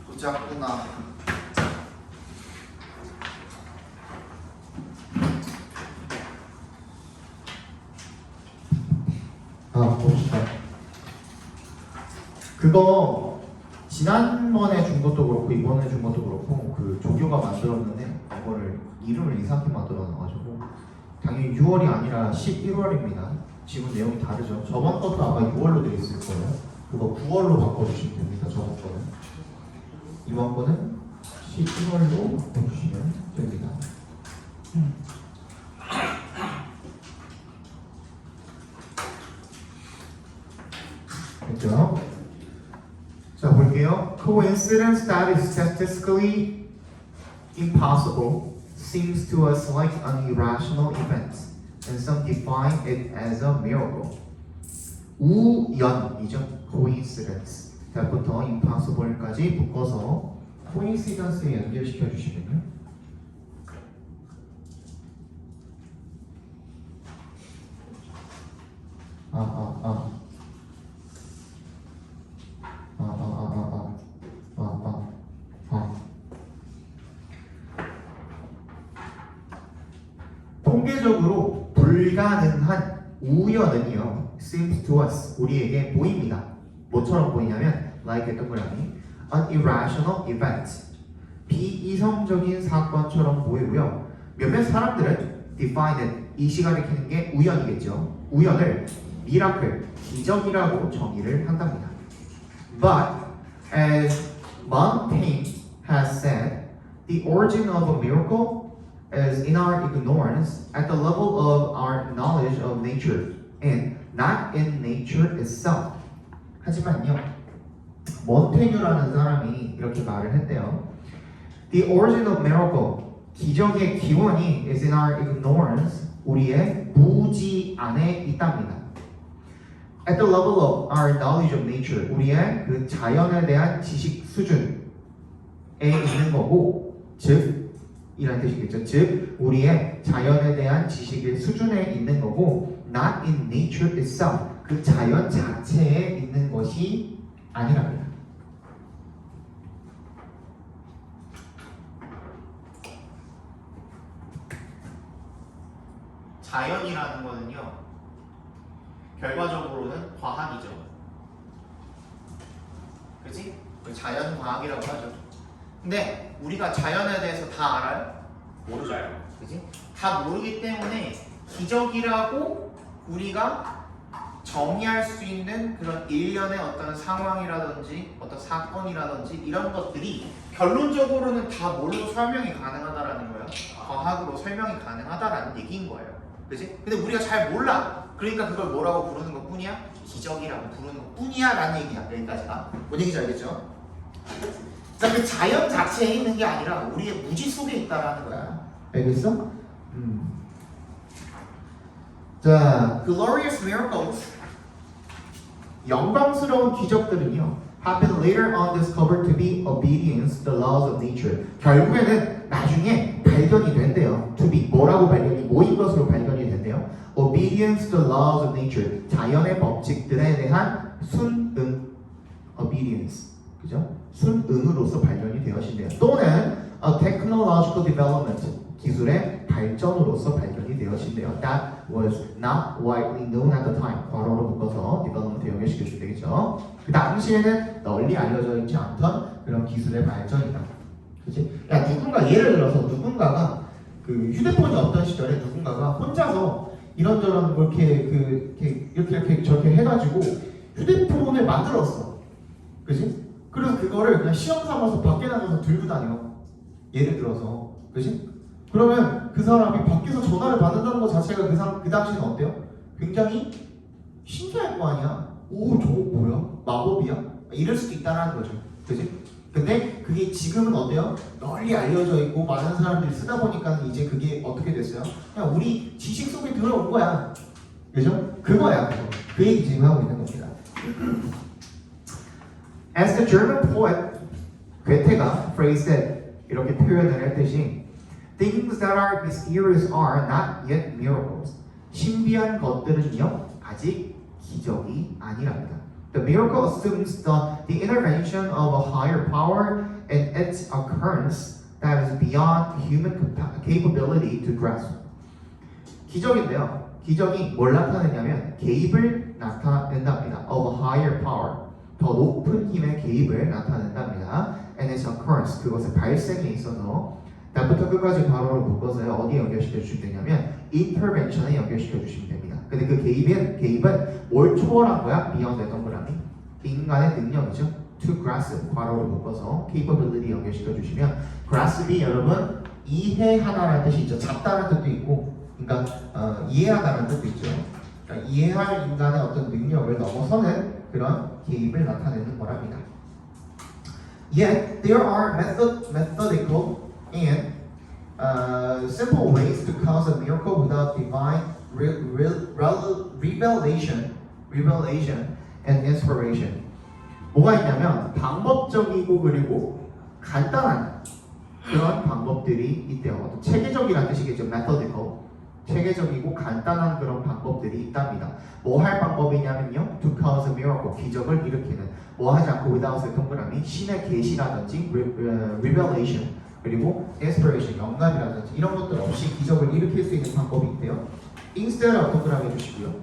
보자꾸나. 봅시다. 그거 지난번에 준 것도 그렇고 이번에 준 것도 그렇고 그 조교가 만들었는데 이거를 이름을 이상하게 만들어 놔가지고 당연히 6월이 아니라 11월입니다. 지금 내용이 다르죠. 저번 것도 아마 6월로 되어 있을 거예요. 그거 9월로 바꿔주시면 됩니다. 저번 거는. 이번 거는 11월로 바꿔주시면 됩니다. 됐죠? 자, 볼게요. Coincidence that is statistically impossible seems to us like an irrational event, and some define it as a miracle. 우연이죠. Coincidence. that부터 impossible까지 묶어서 coincidence에 연결시켜 주시면요. 통계적으로 불가능한 우연은요, seems to us, 우리에게 보입니다. 뭐처럼 보이냐면, like 동그라미, an irrational event, 비이성적인 사건처럼 보이고요. 몇몇 사람들은 define it, 이 시간에 키는 게 우연이겠죠. 우연을 miracle, 기적이라고 정의를 한답니다. But as Montaigne has said, the origin of a miracle is in our ignorance at the level of our knowledge of nature and not in nature itself. 하지만요, 몬테뉴라는 사람이 이렇게 말을 했대요. The origin of miracle, 기적의 기원이 is in our ignorance, 우리의 무지 안에 있답니다. At the level of our knowledge of nature, 우리의 그 자연에 대한 지식 수준에 있는 거고, 즉 이란 뜻이겠죠. 즉 우리의 자연에 대한 지식의 수준에 있는 거고, not in nature itself, 그 자연 자체에 있는 것이 아니랍니다. 자연이라는 거는요, 결과적으로는 과학이죠. 그치? 자연과학이라고 하죠. 근데 우리가 자연에 대해서 다 알아요? 모르죠. 그치? 다 모르기 때문에 기적이라고 우리가 정의할 수 있는 그런 일련의 어떤 상황이라든지 어떤 사건이라든지 이런 것들이 결론적으로는 다 뭘로 설명이 가능하다라는 거예요. 과학으로 설명이 가능하다라는 얘기인 거예요. 그치? 근데 우리가 잘 몰라. 그러니까 그걸 뭐라고 부르는 것 뿐이야? 기적이라고 부르는 것 뿐이야 라는 얘기야. 여기까지가. 뭔 얘기인지 알겠죠? 자, 그 자연 자체에 있는 게 아니라 우리의 무지 속에 있다라는 거야. 알겠어? 자, glorious miracles, 영광스러운 기적들은요, have been later on discovered to be obedience to the laws of nature. 결국에는 나중에 발견이 된대요. to be, 뭐라고 발견이, 뭐인 것으로 발견이 된대요. obedience to the laws of nature, 자연의 법칙들에 대한 순응, obedience, 그죠? 순응으로서 발견이 되어진대요. 또는 a technological development, 기술의 발전으로서 발견이 되어진대요. That was not widely known at the time. 괄호로 묶어서 development 연결시켜주면 되겠죠. 그 당시에는 널리 알려져 있지 않던 그런 기술의 발전이다. 그치? 야, 누군가, 예를 들어서 누군가가 그 휴대폰이 없던 시절에 누군가가 혼자서 이런저런 뭐 이렇게 저렇게 해가지고 휴대폰을 만들었어. 그치? 그래서 그거를 그냥 시험 삼아서 밖에 나가서 들고 다녀. 예를 들어서. 그치? 그러면 그 사람이 밖에서 전화를 받는다는 것 자체가 그 당시는 어때요? 굉장히 신기할 거 아니야? 오, 저거 뭐야? 마법이야? 이럴 수도 있다는 거죠. 그치? 근데 그게 지금은 어때요? 널리 알려져 있고 많은 사람들이 쓰다 보니까 이제 그게 어떻게 됐어요? 그냥 우리 지식 속에 들어온 거야. 그죠? 그거야. 그거. 그 얘기 지금 하고 있는 겁니다. As the German poet 괴테가 phrased it, 이렇게 표현을 했듯이 Things that are mysterious are not yet miracles. 신비한 것들은요, 아직 기적이 아니랍니다. The miracle assumes the intervention of a higher power and its occurrence that is beyond human capability to grasp. 기적인데요. 기적이 뭘 나타내냐면 개입을 나타낸답니다. Of a higher power. 더 높은 힘의 개입을 나타낸답니다. And its occurrence. 그것의 발생에 있어서 나부터 끝까지 바로 묶어서 어디에 연결시켜 주시면 되냐면 intervention에 연결시켜 주시면 됩니다. 근데 그 개입은 뭘 초월한 거야? beyond 의 동그라미. 인간의 능력이죠. to grasp 괄호를 묶어서 capability 연결시켜 주시면 grasp이 여러분 이해하다라는 뜻이 있죠. 잡다라는 뜻도 있고 그러니까 이해하다라는 뜻도 있죠. 그러니까 이해할 인간의 어떤 능력을 넘어서는 그런 개입을 나타내는 거랍니다. Yet there are methodical and simple ways to cause a miracle without divine revelation and inspiration. 뭐가 있냐면 방법적이고 그리고 간단한 그런 방법들이 있대요. 어떤 체계적이라는 뜻이겠죠. methodical. 체계적이고 간단한 그런 방법들이 있답니다. 뭐 할 방법이냐면요. to cause a miracle. 기적을 일으키는. 뭐 하지 않고 without의 동그라미. 신의 계시라든지 revelation. 그리고 inspiration. 영감이라든지 이런 것들 없이 기적을 일으킬 수 있는 방법이 있대요. instead 동그라미 해주시고요.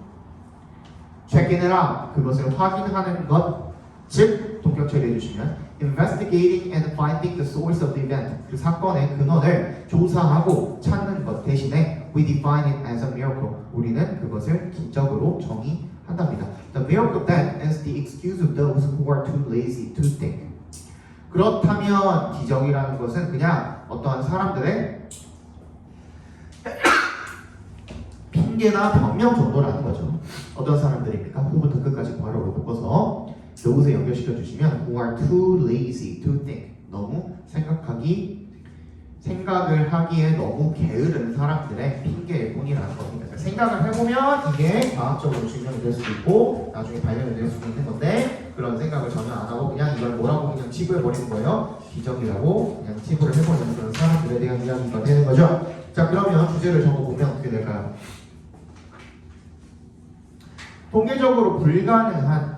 check it out. 그것을 확인하는 것. 즉 동격 처리해 주시면 investigating and finding the source of the event. 그 사건의 근원을 조사하고 찾는 것 대신에 we define it as a miracle. 우리는 그것을 기적으로 정의한답니다. The miracle then is the excuse of those who are too lazy to think. 그렇다면 기적이라는 것은 그냥 어떠한 사람들의 핑계나 변명 정도라는 거죠. 어떤 사람들입니까? 후부터 끝까지 괄호로 묶어서 요것에 연결시켜 주시면 who are too lazy to think. 너무 생각을 하기에 너무 게으른 사람들의 핑계일 뿐이라는 겁니다. 그러니까 생각을 해보면 이게 과학적으로 증명이 될 수도 있고 나중에 발견이 될 수도 있는 건데 그런 생각을 전혀 안 하고 그냥 이걸 뭐라고 그냥 치부해버리는 거예요. 기적이라고 그냥 치부를 해버리는 그런 사람들에 대한 이야기가 되는 거죠. 자, 그러면 주제를 적어보면 어떻게 될까요? 통계적으로 불가능한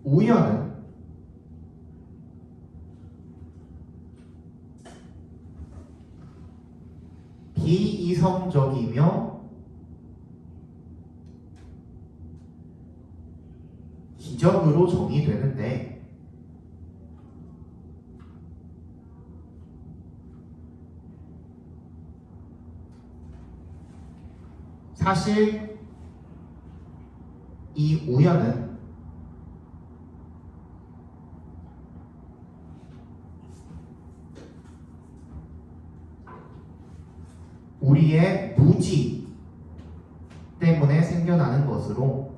우연은 비이성적이며 기적으로 정의되는데 사실 이 우연은 우리의 무지 때문에 생겨나는 것으로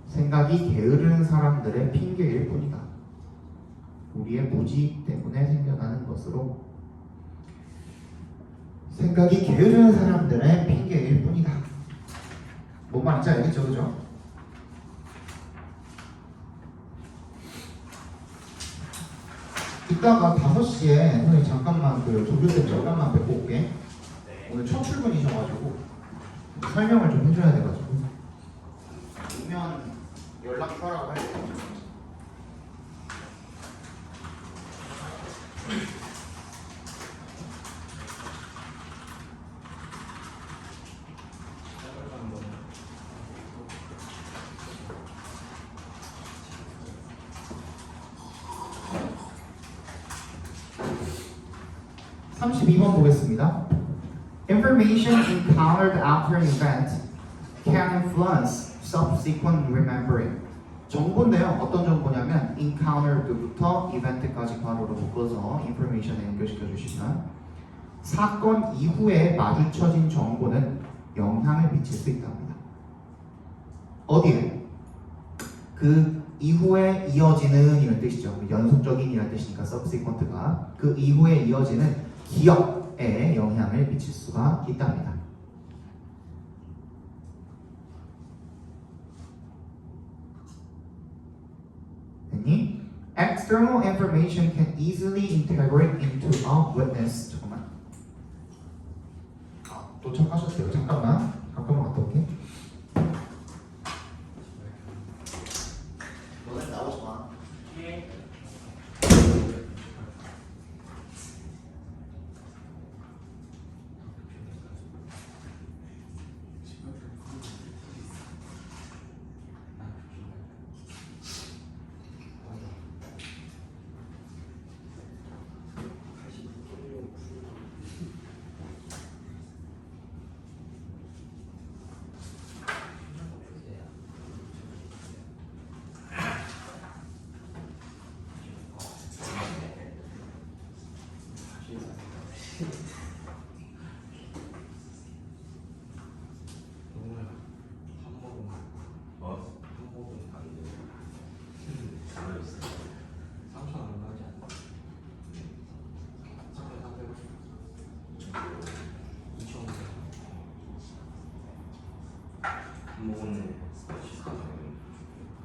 생각이 게으른 사람들의 핑계일 뿐이다. 우리의 무지 때문에 생겨나는 것으로 생각이 게으른 사람들의 핑계일 뿐이다. 뭔 말인지 알겠죠? 그죠? 이따가 5시에 선생님 잠깐만 그 조교쌤 잠깐만 뵙고 올게. 오늘 첫 출근이셔가지고 설명을 좀 해줘야 돼가지고 오면 연락하라고 할게요. 보겠습니다. Information encountered after an event can influence subsequent remembering. 정보인데요. 어떤 정보냐면 encountered부터 event까지 괄호로 묶어서 information에 연결시켜 주시면 사건 이후에 마주쳐진 정보는 영향을 미칠 수 있답니다. 어디에? 그 이후에 이어지는 이런 뜻이죠. 연속적인 이란 뜻이니까 subsequent가 그 이후에 이어지는 기억에 영향을 미칠 수가 있답니다. external information can easily integrate into a witness. 잠깐만. 도착하셨어요. 잠깐만 갔다 올게. 너네 나오지 마.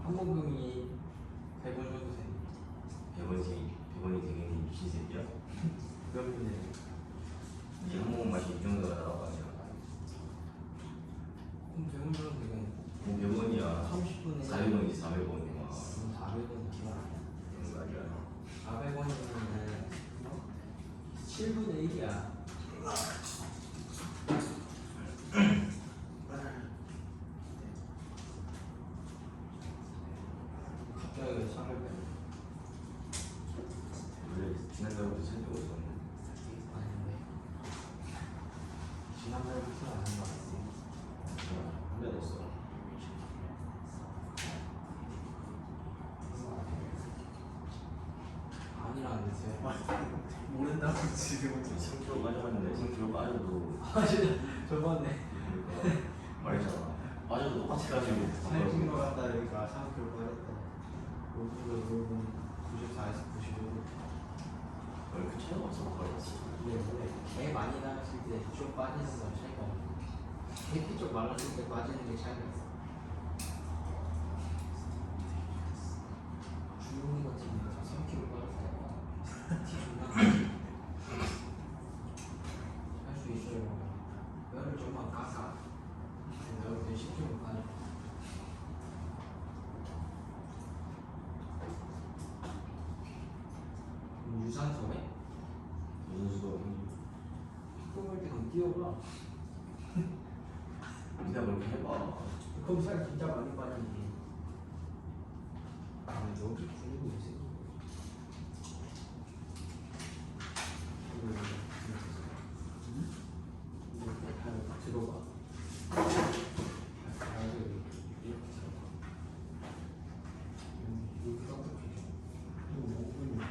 한번금이 100원 정도 되니 100원이 되게 미친 새끼야? 그러면 이 한번 맛이 이 정도가 나라고 하냐? 그럼 100원 정도 되면 뭐 100원이야 30분에 400원이지 400원이 와 그럼 400원 기억 안 나. 그런 거 아니야 400원이면 7분의 1이야. 갑자기 상을 빼. 원래 지난달부터 살펴고 있었는데 아닌데. 지난달부터 안 한 거 같아. 한달 됐어 아니라는데. 모른다고 지금. 3kg 빠져갔는데 3kg 빠져도 아 진짜 저번에 그러니까 말했잖아 빠져도 똑같이 가지고 살찐 거 같다 그러니까 3kg 빠졌다. 5kg 94에서 95. 왜 그 차이가 없어 버렸지 근데 원래 개 많이 나갔을 때 좀 빠지는 건 차이가 없어. 개피 좀 말랐을 때 빠지는 게 차이가 있어. 주용이 같은 경우는 3kg 빠졌다가 티 존나 할수 있어요. 뼈를 좀만 깎아. 내가 볼때 10kg 빠져. 유산소에? 무슨 꿈을 때 그럼 뛰어봐. 네가 그렇게 해봐 그럼 살 진짜 많이 빠지지. 아 여기 근육이 있어. 이거 들어봐. 이렇게 들어봐. 이렇게 딱딱해. 이거 뭐 보이냐?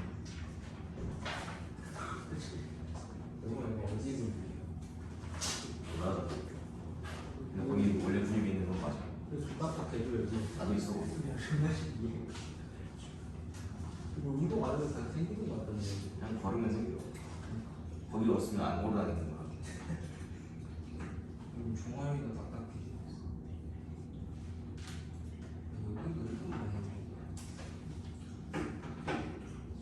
그치? 이거 어디 근육이야? 몰라 근데 거기 원래 분위기 있는 건 맞아 그래서 딱딱해져 여기. 나도 있어 존나 신기해. 이거 운동 안 해도 다 생기는 것 같던데. 그냥 걸으면 생겨 거기 없으면 안 걸어 다니는 거야 종아리가 딱딱해.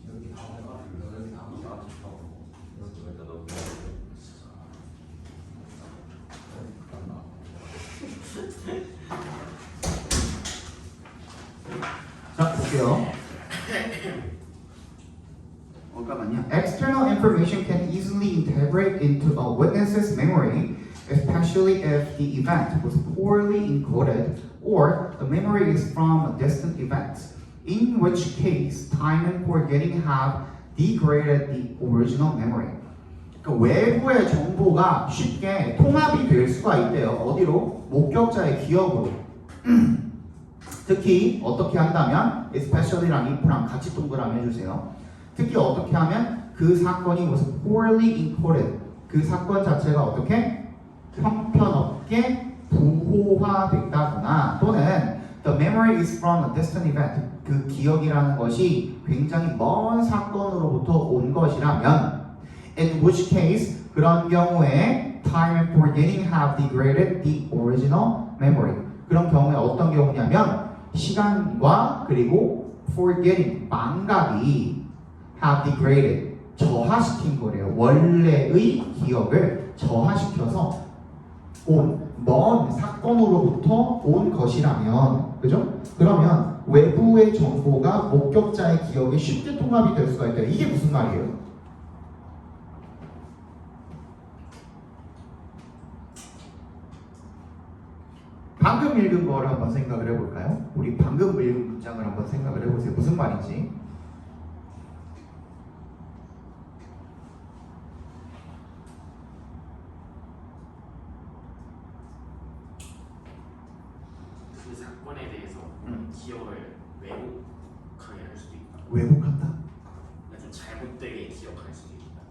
여기 나와봐. 여기 나와봐. 일단 너 자 볼게요. 잠깐만요. External information can easily integrate into a witness's memory, especially if the event was poorly encoded or the memory is from a distant event, in which case time and forgetting have degraded the original memory. 그러니까 외부의 정보가 쉽게 통합이 될 수가 있대요. 어디로? 목격자의 기억으로. 특히 어떻게 한다면 especially랑 if랑 같이 동그라미 해주세요. 특히 어떻게 하면 그 사건이 was poorly encoded 그 사건 자체가 어떻게 형편없게 부호화됐다거나 또는 the memory is from a distant event 그 기억이라는 것이 굉장히 먼 사건으로부터 온 것이라면 in which case 그런 경우에 time and forgetting have degraded the original memory 그런 경우에 어떤 경우냐면 시간과 그리고 forgetting 망각이 have degraded 저하시킨 거래요. 원래의 기억을 저하시켜서 먼 사건으로부터 온 것이라면, 그죠? 그러면 외부의 정보가 목격자의 기억에 쉽게 통합이 될 수가 있다. 이게 무슨 말이에요? 방금 읽은 거를 한번 생각을 해볼까요? 우리 방금 읽은 문장을 한번 생각을 해보세요. 무슨 말인지. 그 사건에 대해서 기억을 왜곡하게 할 수도 있다. 왜곡한다? 그러니까 좀 잘못되게 기억할 수도 있다.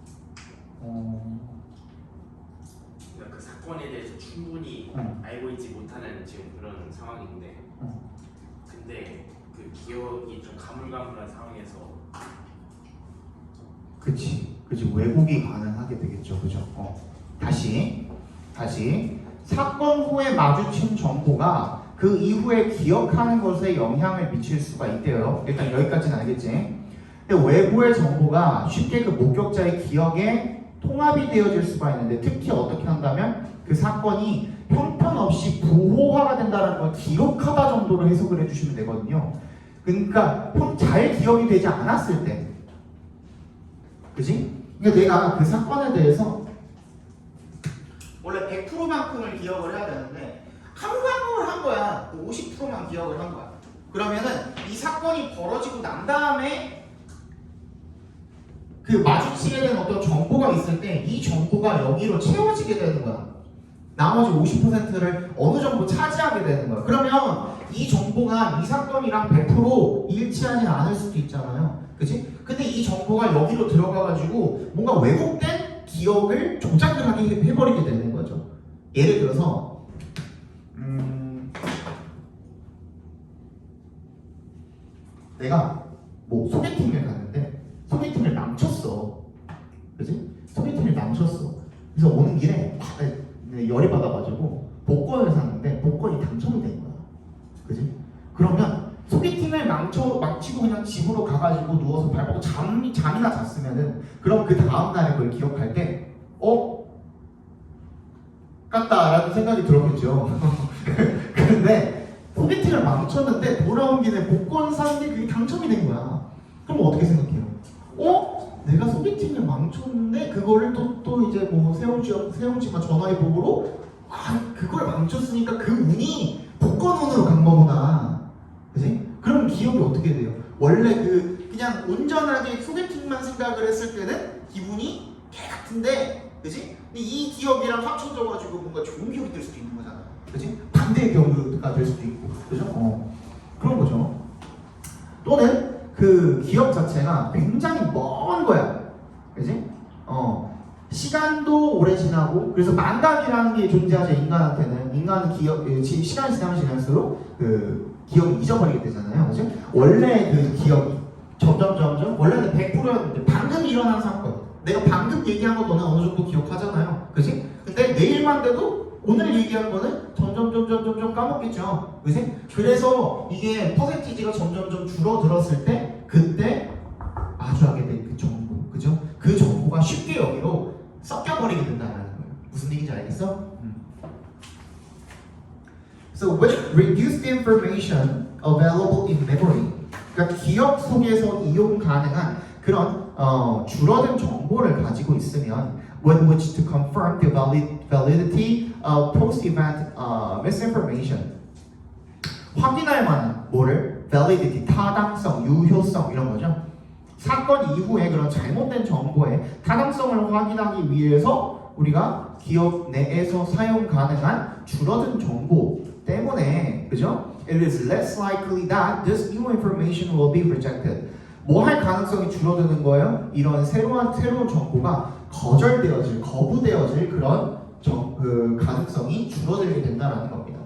그러니까 그 사건에 대해서 충분히 알고 있지 못하는 지금 그런 상황인데, 근데 그 기억이 좀 가물가물한 상황에서 그치 왜곡이 가능하게 되겠죠, 그죠? 다시 사건 후에 마주친 정보가 그 이후에 기억하는 것에 영향을 미칠 수가 있대요. 일단 여기까지는 알겠지? 근데 외부의 정보가 쉽게 그 목격자의 기억에 통합이 되어질 수가 있는데, 특히 어떻게 한다면 그 사건이 형편없이 부호화가 된다는 걸 기록하다 정도로 해석을 해주시면 되거든요. 그러니까 잘 기억이 되지 않았을 때, 그지? 그러니까 내가 그 사건에 대해서 원래 100%만큼을 기억을 해야 되는데 가물가물한 거야. 50%만 기억을 한 거야. 그러면은 이 사건이 벌어지고 난 다음에 그 마주치게 된 어떤 정보가 있을 때 이 정보가 여기로 채워지게 되는 거야. 나머지 50%를 어느 정도 차지하게 되는 거야. 그러면 이 정보가 이 사건이랑 100% 일치하지 않을 수도 있잖아요. 그치? 근데 이 정보가 여기로 들어가가지고 뭔가 왜곡된 기억을 조작을 하게 해버리게 되는 거죠. 예를 들어서 내가 뭐 소개팅을 갔는데 소개팅을 남쳤어. 그치? 소개팅을 남쳤어. 그래서 오는 길에 열이 받아가지고 복권을 샀는데 복권이 당첨이 된 거야. 그치? 그러면 소개팅을 마치고 그냥 집으로 가가지고 누워서 발 뻗고 잠이나 잤으면은, 그럼 그 다음날에 그걸 기억할 때 깠다라는 생각이 들었겠죠. 근데 소개팅을 망쳤는데 돌아온 길에 복권 샀는데 그게 당첨이 된 거야. 그럼 어떻게 생각해요? 내가 소개팅을 망쳤는데 그거를 또 이제 뭐 세영씨가 전화위복으로 그걸 망쳤으니까 그 운이 복권 운으로 간 거구나. 그지? 그럼 기억이 어떻게 돼요? 원래 그냥 온전하게 소개팅만 생각을 했을 때는 기분이 개 같은데, 그지? 근데 이 기억이랑 합쳐져가지고 뭔가 좋은 기억이 될 수도 있는 거잖아. 그지? 반대의 경우가 될 수도 있고, 그죠? 그런 거죠. 또는 그 기억 자체가 굉장히 먼 거야. 그지? 시간도 오래 지나고, 그래서 망각이라는 게 존재하죠. 인간은 시간이 지나면 지날수록 그 기억을 잊어버리게 되잖아요. 그죠? 원래 그 기억이 점점 원래는 100%였는데 방금 일어난 사건, 내가 방금 얘기한 거 너는 어느 정도 기억하잖아요. 그지? 근데 내일만 돼도 오늘 얘기한 거는 점점 까먹겠죠. 그지? 그래서 이게 퍼센티지가 점점 줄어들었을 때, 그때 마주하게 된 그 정보, 그죠? 그 정보가 쉽게 여기로 섞여버리게 된다는 거예요. 무슨 얘기인지 알겠어? So with reduced information available in memory, 그러니까 기억 속에서 이용 가능한 그런 줄어든 정보를 가지고 있으면, with which to confirm the validity of post-event misinformation, 확인할 만한 뭐를? validity, 타당성, 유효성 이런 거죠. 사건 이후에 그런 잘못된 정보의 타당성을 확인하기 위해서 우리가 기억 내에서 사용 가능한 줄어든 정보 때문에, 그죠? It is less likely that this new information will be rejected. 뭐 할 가능성이 줄어드는 거예요? 이런 새로운 정보가 거부되어질 그런 가능성이 줄어들게 된다는 겁니다.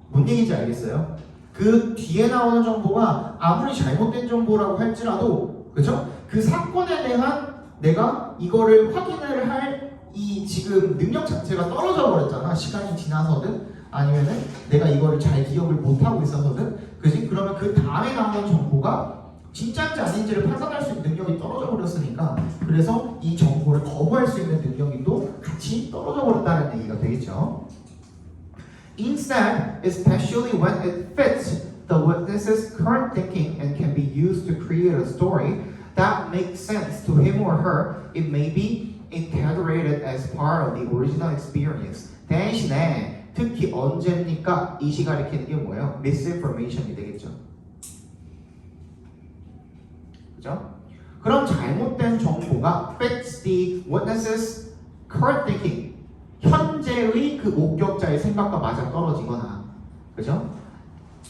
뭔 얘기인지 알겠어요? 그 뒤에 나오는 정보가 아무리 잘못된 정보라고 할지라도, 그죠? 그 사건에 대한 내가 이거를 확인을 할 이 지금 능력 자체가 떨어져 버렸잖아. 시간이 지나서든 아니면은 내가 이거를 잘 기억을 못 하고 있어서든, 그지? 그러면 그 다음에 나오는 정보가 진짜인지 아닌지를 판단할 수 있는 능력이 떨어져 버렸으니까 그래서 이 정보를 거부할 수 있는 능력이 또 같이 떨어져 버렸다는 얘기가 되겠죠. Instead, especially when it fits the witness's current thinking and can be used to create a story that makes sense to him or her, it may be integrated as part of the original experience. 대신에 특히 언제입니까? 이시 가리키는 게 뭐예요? misinformation이 되겠죠. 그죠? 그런 잘못된 정보가 fits the witness's current thinking. 현재의 그 목격자의 생각과 맞아 떨어지거나, 그죠?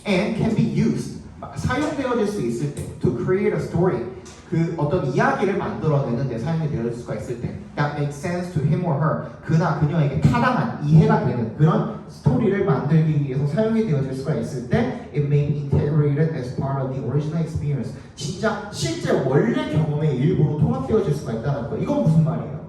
And can be used. 사용되어질 수 있을 때, to create a story. 그 어떤 이야기를 만들어내는 데 사용이 되어질 수가 있을 때, that makes sense to him or her. 그나 그녀에게 타당한 이해가 되는 그런 스토리를 만들기 위해서 사용이 되어질 수가 있을 때, it may be integrated as part of the original experience. 진짜 실제 원래 경험의 일부로 통합되어질 수가 있다는 거. 이건 무슨 말이에요?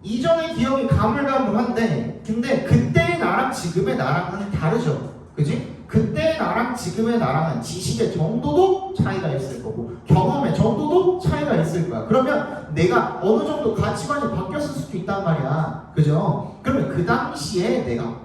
이전의 기억이 가물가물한데, 근데 그때의 나랑 지금의 나랑은 다르죠. 그지? 그때의 나랑 지금의 나랑은 지식의 정도도 차이가 있을 거고 경험의 정도도 차이가 있을 거야. 그러면 내가 어느 정도 가치관이 바뀌었을 수도 있단 말이야. 그죠? 그러면 그 당시에 내가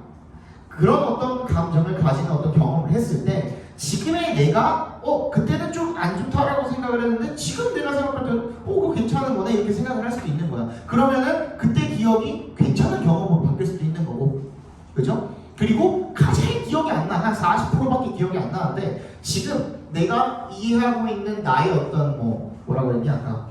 그런 어떤 감정을 가지는 어떤 경험을 했을 때 지금의 내가 그때는 좀 안 좋다라고 생각을 했는데 지금 내가 생각할 때는 그거 괜찮은 거네 이렇게 생각을 할 수도 있는 거야. 그러면은 그때 기억이 괜찮은 경험으로 바뀔 수도 있는 거고. 그죠? 그리고 가장 기억이 안 나. 한 40%밖에 기억이 안 나는데 지금 내가 이해하고 있는 나의 어떤 뭐라고 그랬냐 아까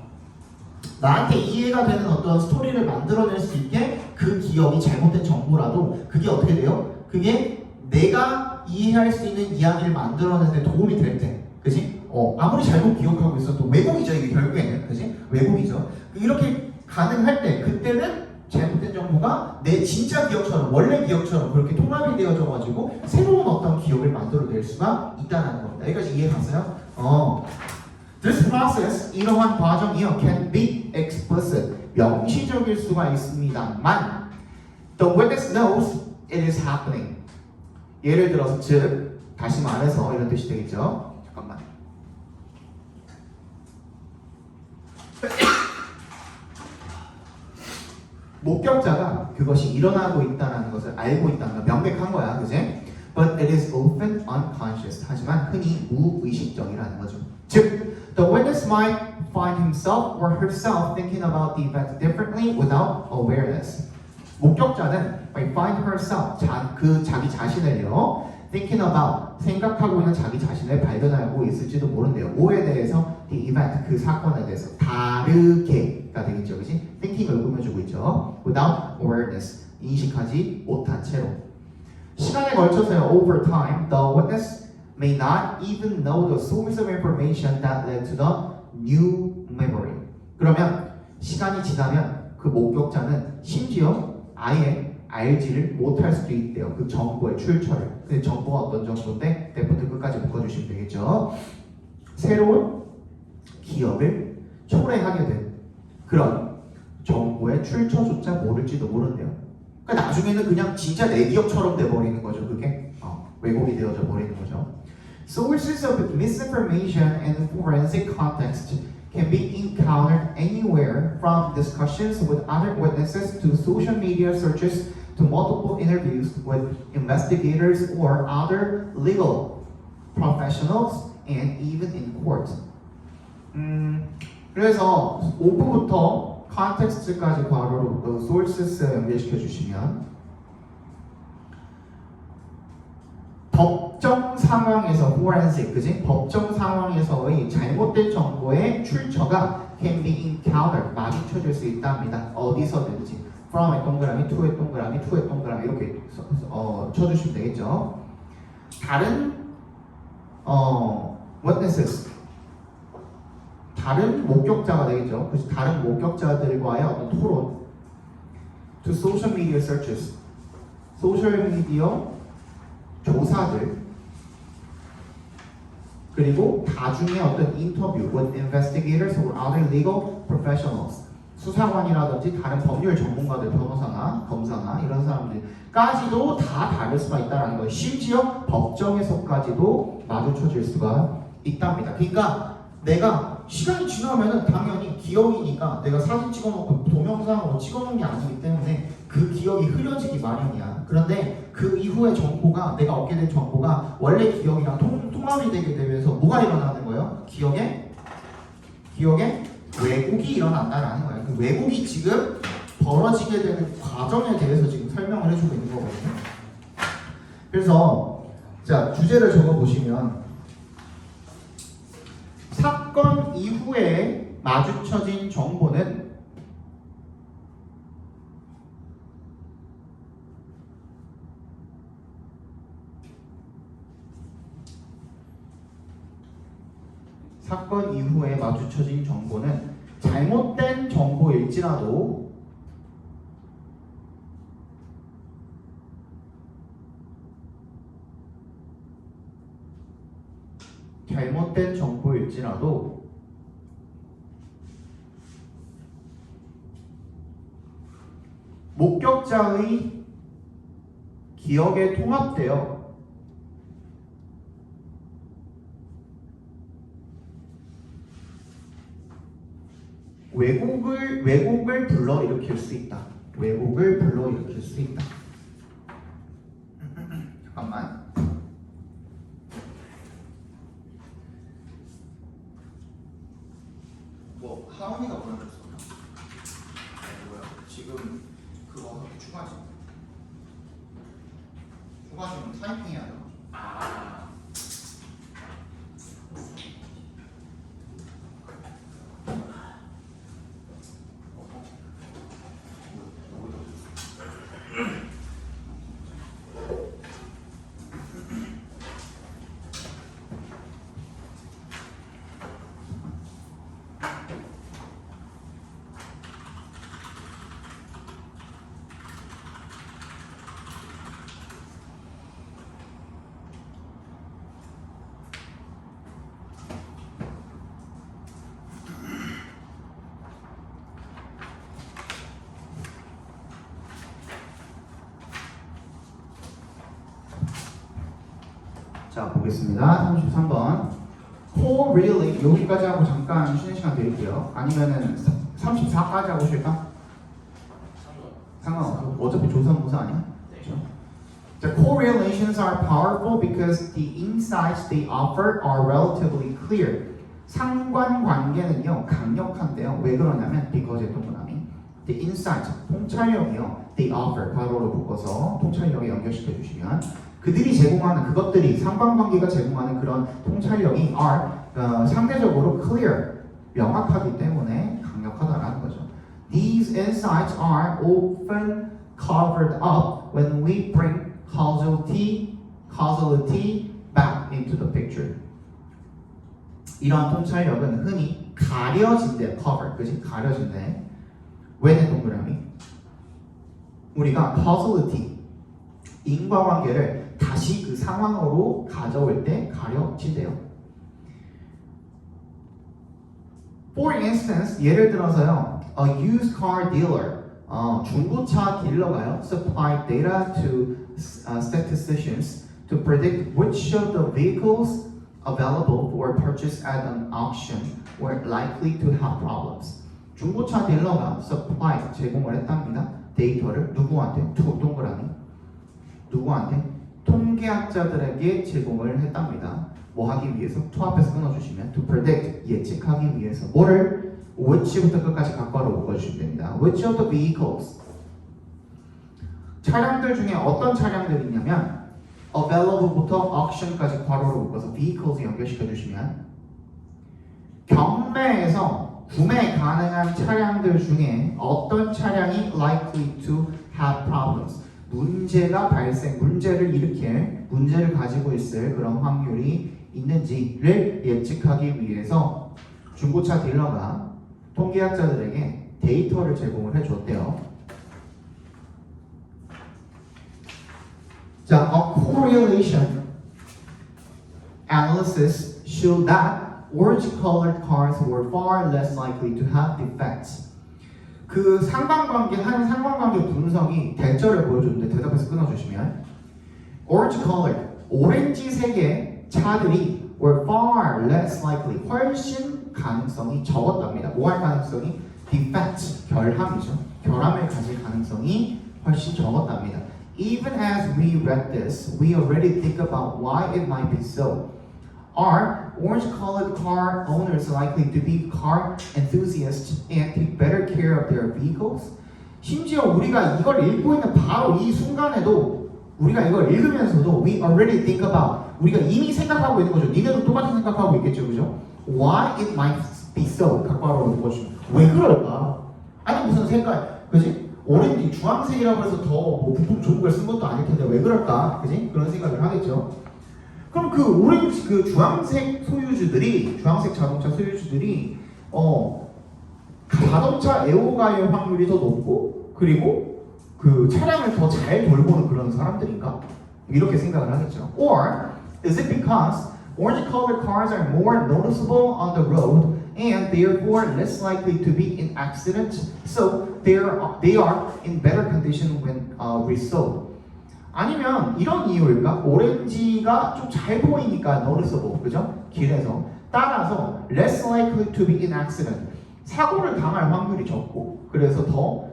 나한테 이해가 되는 어떤 스토리를 만들어낼 수 있게 그 기억이 잘못된 정보라도 그게 어떻게 돼요? 그게 내가 이해할 수 있는 이야기를 만들어내는 데 도움이 될 때, 그지? 아무리 잘못 기억하고 있어도 왜곡이죠 이게 결국에는, 그지? 왜곡이죠. 이렇게 가능할 때 그때는 잘못된 정보가 내 진짜 기억처럼 원래 기억처럼 그렇게 통합이 되어져 가지고 새로운 어떤 기억을 만들어낼 수가 있다는 겁니다. 여기까지 이해 갔어요? This process, 이러한 과정이요, can be explicit, 명시적일 수가 있습니다만 the witness knows it is happening. 예를 들어서 즉, 다시 말해서 이런 뜻이 되겠죠. 잠깐만. 목격자가 그것이 일어나고 있다는 것을 알고 있다는 건 명백한 거야, 그지? But it is often unconscious. 하지만 흔히 무의식적이라는 거죠. 즉, the witness might find himself or herself thinking about the event differently without awareness. 목격자는 might find herself, 자기 자신을요, thinking about, 생각하고 있는 자기 자신을 발견하고 있을지도 모른대요. 뭐에 대해서? the event, 그 사건에 대해서 다르게가 되겠죠, 그렇지? thinking을 꾸며주고 있죠. without awareness, 인식하지 못한 채로. 시간에 걸쳐서요, over time, the witness may not even know the source of information that led to the new memory. 그러면 시간이 지나면 그 목격자는 심지어 아예 알지를 못할 수도 있대요. 그 정보의 출처를. 그 정보가 어떤 정보인데 내부터 끝까지 묶어주시면 되겠죠. 새로운 기억을 초래하게 된 그런 정보의 출처조차 모를지도 모른대요. 그러니까 나중에는 그냥 진짜 내 기억처럼 돼버리는 거죠. 그게 왜곡이 되어져 버리는 거죠. Sources of misinformation in forensic context can be encountered anywhere from discussions with other witnesses to social media searches to multiple interviews with investigators or other legal professionals and even in court. 그래서 5부부터 context까지 괄호로 sources 연결시켜 주시면 법정 상황에서 forensic, 그지? 법정 상황에서의 잘못된 정보의 출처가 can be encountered, 마주쳐질 수 있답니다. 어디서든지. from의 동그라미, to의 동그라미, to의 동그라미 이렇게 쳐주시면 되겠죠. 다른 witnesses, 다른 목격자가 되겠죠. 그래서 다른 목격자들과의 어떤 토론, to social media searches, 소셜 미디어 조사들, 그리고 다중의 어떤 인터뷰 with investigators or other legal professionals, 수사관이라든지 다른 법률 전문가들, 변호사나 검사나 이런 사람들까지도 다 다를 수가 있다는 거예요. 심지어 법정에서까지도 마주쳐질 수가 있답니다. 그러니까 내가 시간이 지나면은 당연히 기억이니까 내가 사진 찍어놓고 동영상으로 찍어놓은 게 아니기 때문에 그 기억이 흐려지기 마련이야. 그런데 그 이후의 정보가 내가 얻게 된 정보가 원래 기억이랑 통합이 되게 되면서 뭐가 일어나는 거예요? 기억에 왜곡이 일어난다라는 거예요. 그 왜곡이 지금 벌어지게 되는 과정에 대해서 지금 설명을 해주고 있는 거거든요. 그래서 자 주제를 적어보시면 사건 이후에 마주쳐진 정보는 사건 이후에 마주쳐진 정보는 잘못된 정보일지라도 목격자의 기억에 통합되어 왜곡을 불러일으킬 수 있다. 잠깐만. 뭐 하원이가 보내줬어. 뭐야? 지금 그거 추가지. 추가지면 타이핑해야 돼. 아. 자 보겠습니다. 33번 co-relate 여기까지 하고 잠깐 쉬는 시간 드릴게요. 아니면은 34까지 하고 쉴까? 상관없어. 어차피 조선모사 아니야? 그렇죠? The correlations are powerful because the insights they offer are relatively clear. 상관관계는요 강력한데요. 왜 그러냐면 because의 동그라미 the insights 통찰력이요 they offer 가로로 묶어서 통찰력에 연결시켜 주시면 그들이 제공하는 그것들이 상관관계가 제공하는 그런 통찰력이 are 상대적으로 clear 명확하기 때문에 강력하다라는 거죠. These insights are often covered up when we bring causality back into the picture. 이러한 통찰력은 흔히 가려진대, cover, 그지? 가려진대. 왜는 동그라미? 우리가 causality, 인과관계를 다시 그 상황으로 가져올 때 가려진대요. For instance, 예를 들어서요, a used car dealer, 중고차 딜러가요, supply data to statisticians to predict which of the vehicles available for purchase at an auction were likely to have problems. 중고차 딜러가 supply 제공을 했답니다. 데이터를 누구한테? 동그라미. 누구한테? 통계학자들에게 제공을 했답니다. 뭐 하기 위해서? to 앞에서 끊어주시면 to predict 예측하기 위해서 뭐를? which부터 끝까지 각과로 묶어주시면 됩니다. which of the vehicles 차량들 중에 어떤 차량들이 있냐면 available부터 auction까지 괄호로 묶어서 vehicles 연결시켜 주시면 경매에서 구매 가능한 차량들 중에 어떤 차량이 likely to have problems 문제를 가지고 있을 그런 확률이 있는지를 예측하기 위해서 중고차 딜러가 통계학자들에게 데이터를 제공을 해줬대요. 자, a correlation analysis showed that orange-colored cars were far less likely to have defects. 그 상관관계 분석이 대절을 보여줬는데 대답해서 끊어주시면 orange-colored 오렌지색의 차들이 were far less likely, 훨씬 가능성이 적었답니다. 뭐 할 가능성이? defect, 결함이죠. 결함을 가질 가능성이 훨씬 적었답니다. Even as we read this, we already think about why it might be so. Are orange-colored car owners likely to be car enthusiasts and take better care of their vehicles? 심지어 우리가 이걸 읽고 있는 바로 이 순간에도 우리가 이걸 읽으면서도 we already think about 우리가 이미 생각하고 있는 거죠. 니네도 똑같은 생각하고 있겠죠, 그죠? Why it might be so 각바로 오는 것이 왜 그럴까? 아니 무슨 색깔, 그지? 오렌지, 주황색이라고 해서 더 부품 좋은 걸 쓴 것도 아닐 텐데 왜 그럴까? 그지? 그런 생각을 하겠죠. 그럼 그 오렌지, 그 주황색 소유주들이, 주황색 자동차 소유주들이 자동차 애호가의 확률이 더 높고 그리고 그 차량을 더 잘 돌보는 그런 사람들인가? 이렇게 생각을 하겠죠. Or is it because orange-colored cars are more noticeable on the road and therefore less likely to be in accidents, so they are in better condition when resold? 아니면 이런 이유일까? 오렌지가 좀 잘 보이니까 noticeable, 그죠? 길에서 따라서 less likely to be in accident, 사고를 당할 확률이 적고 그래서 더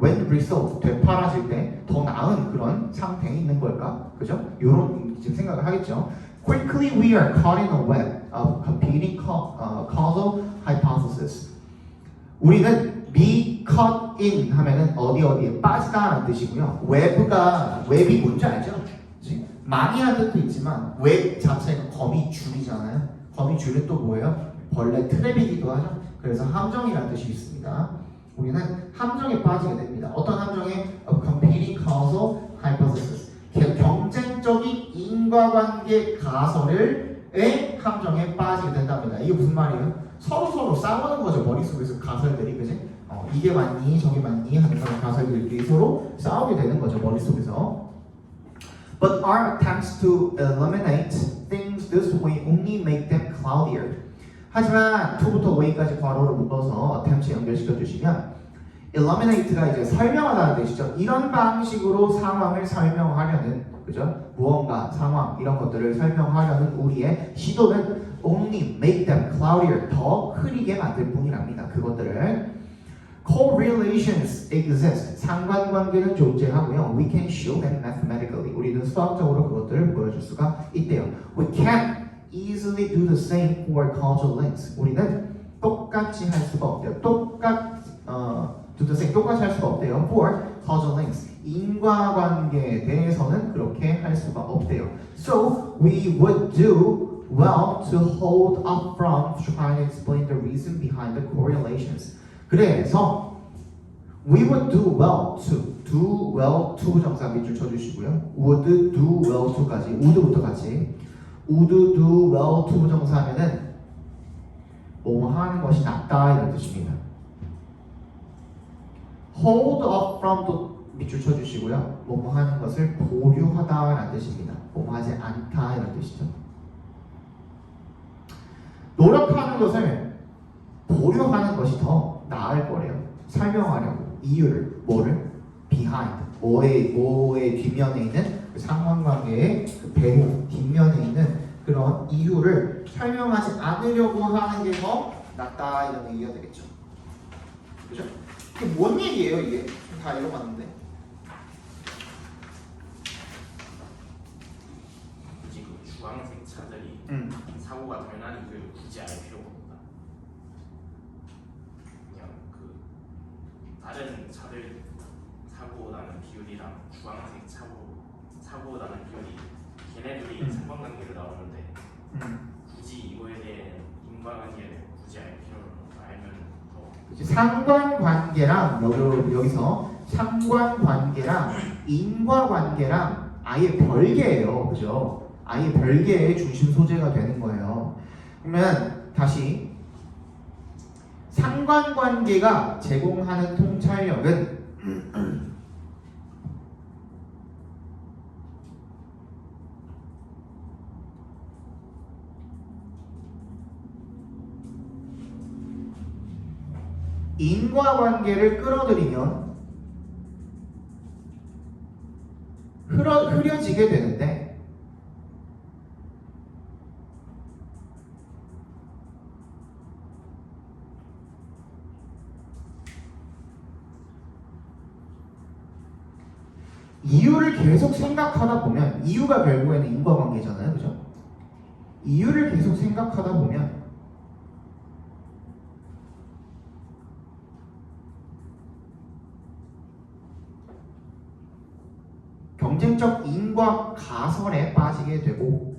when resold, 되팔아질 때 더 나은 그런 상태에 있는 걸까? 그죠? 이런 지금 생각을 하겠죠. Quickly we are caught in a web of competing causal hypothesis. 우리는 be caught in 하면은 어디에 빠지다라는 뜻이고요. 웹이 뭔지 알죠? 그치? 많이 한 뜻도 있지만 웹 자체가 거미줄이잖아요. 거미줄은 또 뭐예요? 벌레 트랩이기도 하죠. 그래서 함정이라는 뜻이 있습니다. 우리는 함정에 빠지게 됩니다. 어떤 함정에? competing causal hypothesis. 경쟁적인 인과관계 가설의 함정에 빠지게 된답니다. 이게 무슨 말이에요? 서로 싸우는 거죠. 머릿속에서 가설들이, 그지? 이게 맞니? 저게 맞니? 하는 그런 가설들이 서로 싸우게 되는 거죠. 머릿속에서. But our attempts to eliminate things this way only make them cloudier. 하지만 to부터 way까지 괄호를 묶어서 attempt에 연결시켜 주시면 eliminate가 이제 설명하다는 뜻이죠. 이런 방식으로 상황을 설명하려는, 그죠? 무언가, 상황 이런 것들을 설명하려는 우리의 시도는 only make them cloudier, 더 흐리게 만들 뿐이랍니다. 그것들을 correlations exist, 상관관계는 존재하고요. We can show them mathematically, 우리는 수학적으로 그것들을 보여줄 수가 있대요. We can't easily do the same for causal links. 우리는 똑같이 할 수가 없대요. do the same, 똑같이 할 수가 없대요. For causal links, 인과관계에 대해서는 그렇게 할 수가 없대요. So we would do well to hold up from trying to explain the reason behind the correlations. 그래서 we would do well to 부정사 밑줄 쳐주시고요. would do well to까지, would부터 같이 would do well to 부정사 하면은 뭐 하는 것이 낫다 이런 뜻입니다. hold up from도 밑줄 쳐주시고요. 뭐뭐 하는 것을 보류하다라는 뜻입니다. 뭐뭐 하지 않다 이런 뜻이죠. 노력하는 것을 보류하는 것이 더 나을 거래요. 설명하려고 이유를, 뭐를? behind, 뭐의 뒷면에 있는 그 상관관계의 그 배후 뒷면에 있는 그런 이유를 설명하지 않으려고 하는 게 더 낫다 이런 얘기가 되겠죠. 그죠? 이게 뭔 얘기예요 이게? 다 읽어봤는데. 굳이 그 주황색 차들이 사고가 덜 나는 이유를 굳이 알 필요가 없다. 그냥 그 다른 차들 사고 나는 비율이랑 주황색 사고 나는 비율이 걔네들이 상관관계를 나오는데 굳이 이거에 대해 인과관계를 굳이 알 필요는 알면 더. 상관관계랑 여기서 상관관계랑 인과관계랑 아예 별개예요, 그죠? 아예 별개의 중심 소재가 되는 거예요. 그러면 다시 상관관계가 제공하는 통찰력은 인과관계를 끌어들이면 흐려지게 되는데 이유를 계속 생각하다 보면 이유가 결국에는 인과관계잖아요, 그죠? 이유를 계속 생각하다 보면 경쟁적 인과 가설에 빠지게 되고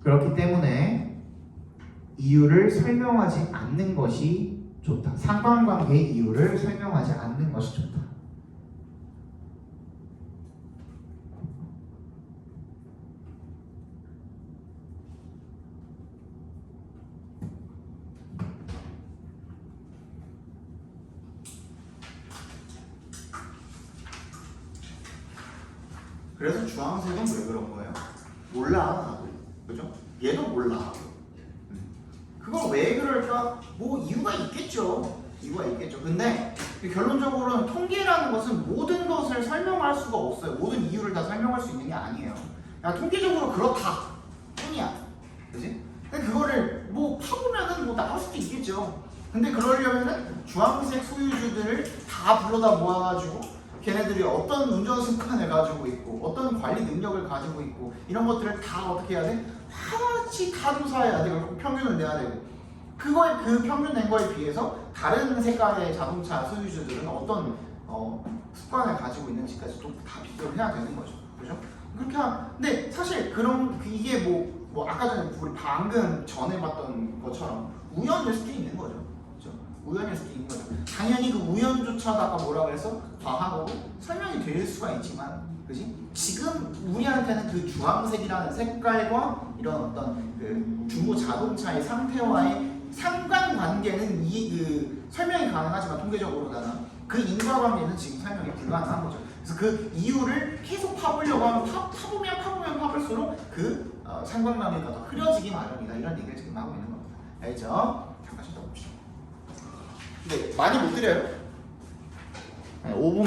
그렇기 때문에 이유를 설명하지 않는 것이 좋다. 상관관계의 이유를 설명하지 않는 것이 좋다. 그래서 주황색은 왜 그런 거예요? 몰라 나도. 그죠? 얘도 몰라. 그걸 왜 그럴까? 뭐 이유가 있겠죠. 이유가 있겠죠. 근데 결론적으로는 통계라는 것은 모든 것을 설명할 수가 없어요. 모든 이유를 다 설명할 수 있는 게 아니에요. 야, 통계적으로 그렇다 뿐이야. 그지? 근데 그거를 뭐 파보면은 뭐 나올 수도 있겠죠. 근데 그러려면은 주황색 소유주들을 다 불러다 모아가지고 걔네들이 어떤 운전 습관을 가지고 있고 어떤 관리 능력을 가지고 있고 이런 것들을 다 어떻게 해야 돼? 하나씩 다 조사해야 돼. 결국 평균을 내야 되고 그거에 그 평균 낸 거에 비해서 다른 색깔의 자동차 소유주들은 어떤 습관을 가지고 있는지까지 또 다 비교를 해야 되는 거죠. 그죠? 그렇게 근데 사실 그런 이게 뭐 아까 전에 우리 방금 전에 봤던 것처럼 우연일 수도 있는 거죠. 그죠? 우연일 수도 있는 거죠. 당연히 그 우연조차도 아까 뭐라 그랬어? 과학으로 설명이 될 수가 있지만, 그지? 지금 우리한테는 그 주황색이라는 색깔과 이런 어떤 그 중고 자동차의 상태와의 상관관계는 그 설명이 가능하지만 통계적으로는 그 인과관계는 지금 설명이 불가능한 거죠. 그래서 그 이유를 계속 파보려고 하면 파보면 파볼수록 그 상관관계가 더 흐려지기 마련이다. 이런 얘기를 지금 하고 있는 겁니다. 알죠? 잠깐 쉬다 봅시다. 근데 많이 못 드려요. 5분